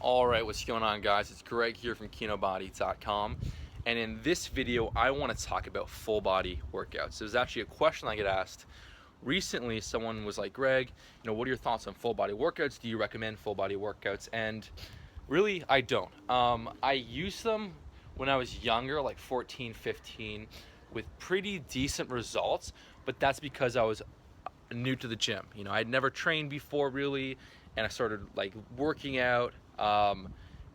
Alright, what's going on, guys? It's Greg here from Kinobody.com, and in this video I want to talk about full body workouts. There's actually a question I get asked recently. Someone was like, Greg, what are your thoughts on full body workouts? Do you recommend full body workouts? And really, I don't. I used them when I was younger, like 14, 15, with pretty decent results, but that's because I was new to the gym. I had never trained before really, and I started like working out,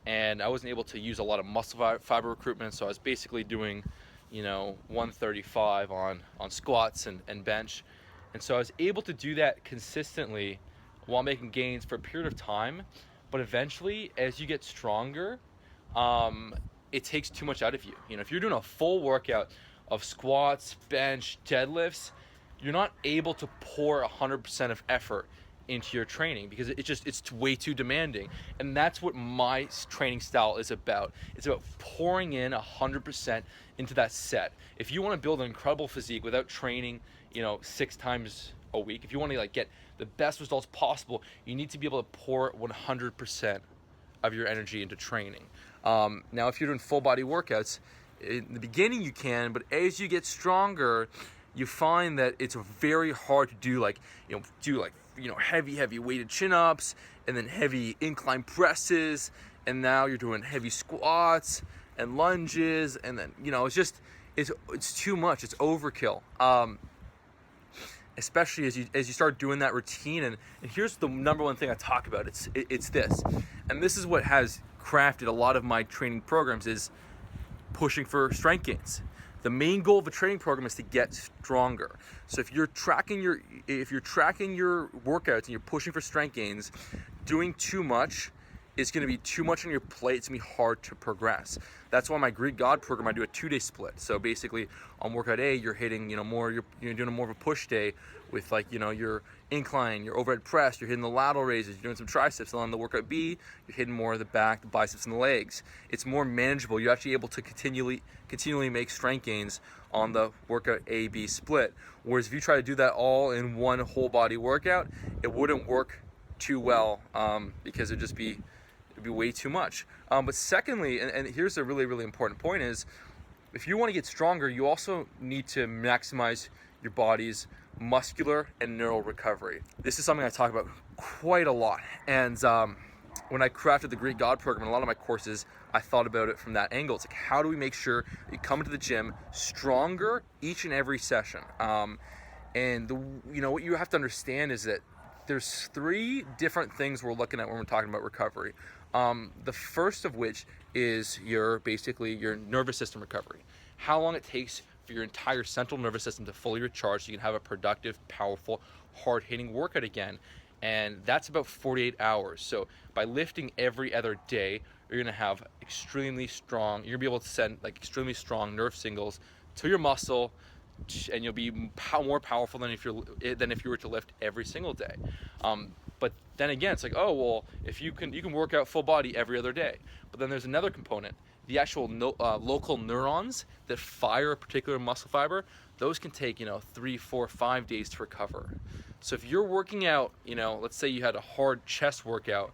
and I wasn't able to use a lot of muscle fiber recruitment, so I was basically doing 135 on squats and bench, and so I was able to do that consistently while making gains for a period of time. But eventually, as you get stronger, it takes too much out of you. If you're doing a full workout of squats, bench, deadlifts, you're not able to pour 100% of effort into your training because it's way too demanding. And that's what my training style is about. It's about pouring in 100% into that set. If you want to build an incredible physique without training 6 times a week, if you want to get the best results possible, you need to be able to pour 100% of your energy into training. Now if you're doing full body workouts, in the beginning you can, but as you get stronger, you find that it's very hard to do heavy weighted chin-ups, and then heavy incline presses, and now you're doing heavy squats and lunges, and then it's too much. It's overkill. Especially as you start doing that routine, and here's the number one thing I talk about. It's this, and this is what has crafted a lot of my training programs, is pushing for strength gains. The main goal of a training program is to get stronger. So if you're tracking your workouts and you're pushing for strength gains, doing too much is going to be too much on your plate. It's going to be hard to progress. That's why my Greek God program, I do a 2-day split. So basically on workout A, you're hitting you're doing more of a push day with your incline, your overhead press, you're hitting the lateral raises, you're doing some triceps. And on the workout B, you're hitting more of the back, the biceps, and the legs. It's more manageable. You're actually able to continually make strength gains on the workout A, B split. Whereas if you try to do that all in one whole body workout, it wouldn't work too well, because it'd be way too much. But secondly, and here's a really, really important point, is if you want to get stronger, you also need to maximize your body's muscular and neural recovery. This is something I talk about quite a lot. And when I crafted the Greek God program and a lot of my courses, I thought about it from that angle. It's like, how do we make sure you come into the gym stronger each and every session? And what you have to understand is that there's 3 different things we're looking at when we're talking about recovery. The first of which is your nervous system recovery. How long it takes for your entire central nervous system to fully recharge so you can have a productive, powerful, hard-hitting workout again. And that's about 48 hours. So by lifting every other day, you're gonna have you're gonna be able to send extremely strong nerve signals to your muscle, and you'll be more powerful than if you were to lift every single day. But then again, it's like, oh well, if you can work out full body every other day. But then there's another component. The actual local neurons that fire a particular muscle fiber, those can take 3, 4, 5 days to recover. So if you're working out, let's say you had a hard chest workout,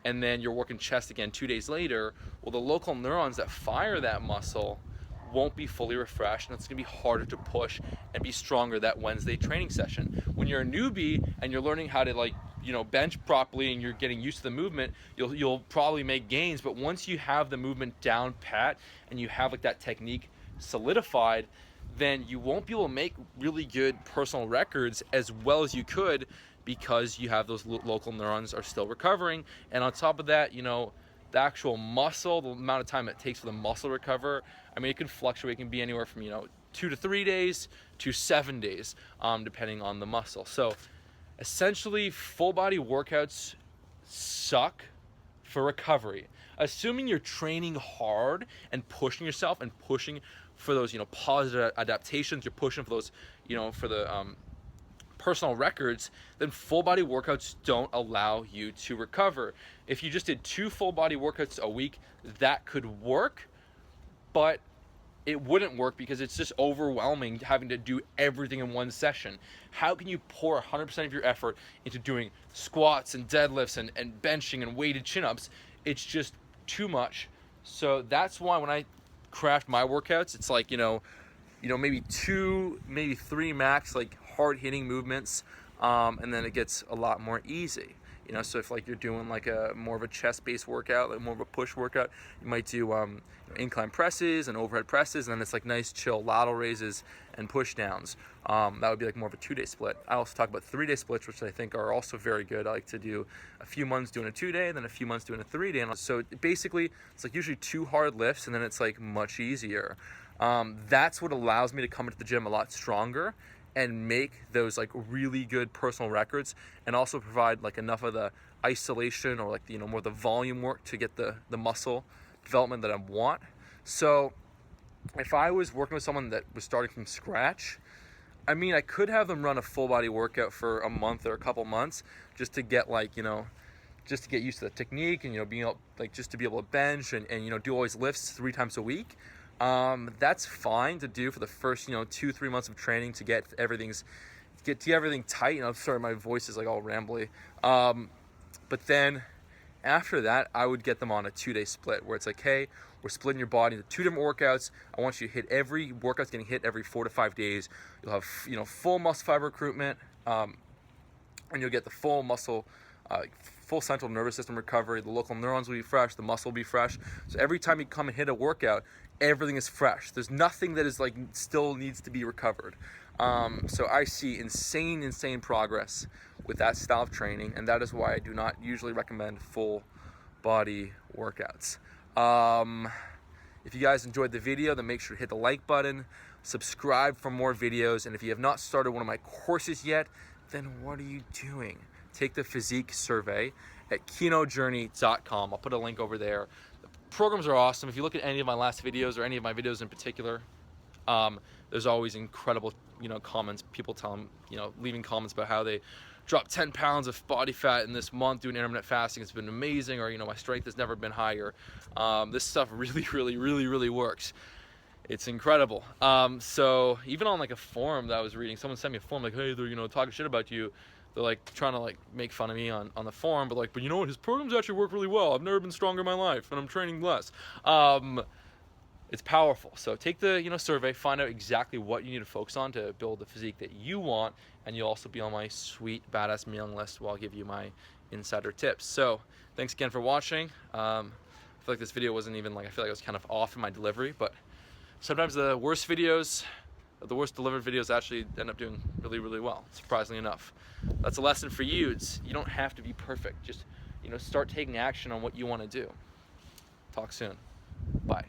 and then you're working chest again 2 days later, well, the local neurons that fire that muscle won't be fully refreshed, and it's going to be harder to push and be stronger that Wednesday training session. When you're a newbie and you're learning how to bench properly and you're getting used to the movement, you'll probably make gains. But once you have the movement down pat and you have that technique solidified, then you won't be able to make really good personal records as well as you could, because you have those local neurons are still recovering. And on top of that, the actual muscle, the amount of time it takes for the muscle to recover, it can fluctuate. It can be anywhere from 2 to 3 days to 7 days, depending on the muscle. So essentially, full body workouts suck for recovery. Assuming you're training hard and pushing yourself and pushing for those positive adaptations, you're pushing for those for the personal records, then full body workouts don't allow you to recover. If you just did 2 full body workouts a week, that could work, but it wouldn't work because it's just overwhelming having to do everything in one session. How can you pour 100% of your effort into doing squats and deadlifts and benching and weighted chin-ups it's just too much. So that's why when I craft my workouts, it's like, maybe 2, maybe 3 max, like hard hitting movements, and then it gets a lot more easy. So if like you're doing like a more of a chest based workout, like more of a push workout, you might do incline presses and overhead presses, and then it's like nice chill lateral raises and push downs. That would be like more of a 2-day split. I also talk about 3-day splits, which I think are also very good. I like to do a few months doing a 2-day, then a few months doing a 3-day. And so basically it's like usually 2 hard lifts, and then it's like much easier. That's what allows me to come into the gym a lot stronger and make those like really good personal records, and also provide like enough of the isolation or like more the volume work to get the muscle development that I want. So if I was working with someone that was starting from scratch, I mean, I could have them run a full body workout for a month or a couple months just to get like, just to get used to the technique, and being able, like, just to be able to bench and do all these lifts 3 times a week. That's fine to do for the first 2-3 months of training to get everything tight. Sorry, my voice is like all rambly. But then after that, I would get them on a 2-day split where it's like, hey, we're splitting your body into 2 different workouts. I want you to hit every workout's getting hit every 4 to 5 days. You'll have full muscle fiber recruitment, and you'll get the full muscle, full central nervous system recovery. The local neurons will be fresh. The muscle will be fresh. So every time you come and hit a workout, everything is fresh. There's nothing that is like still needs to be recovered. So I see insane progress with that style of training, and that is why I do not usually recommend full body workouts. If you guys enjoyed the video, then make sure to hit the like button, subscribe for more videos, and if you have not started one of my courses yet, then what are you doing? Take the Physique survey at KenoJourney.com. I'll put a link over there. The programs are awesome. If you look at any of my last videos, or any of my videos in particular, there's always incredible, comments. People leaving comments about how they dropped 10 pounds of body fat in this month doing intermittent fasting. It's been amazing, or my strength has never been higher. This stuff really works. It's incredible. So even on like a forum that I was reading, someone sent me a forum like, hey, they're talking shit about you. They're like trying to like make fun of me on the forum, but like, but you know what, his programs actually work really well. I've never been stronger in my life, and I'm training less. It's powerful. So take the survey, find out exactly what you need to focus on to build the physique that you want, and you'll also be on my sweet badass mailing list where I'll give you my insider tips. So thanks again for watching. I feel like this video wasn't even like, I feel like I was kind of off in my delivery, but sometimes the worst delivered videos actually end up doing really well, surprisingly enough. That's a lesson for you. You don't have to be perfect. Just start taking action on what you want to do. Talk soon. Bye.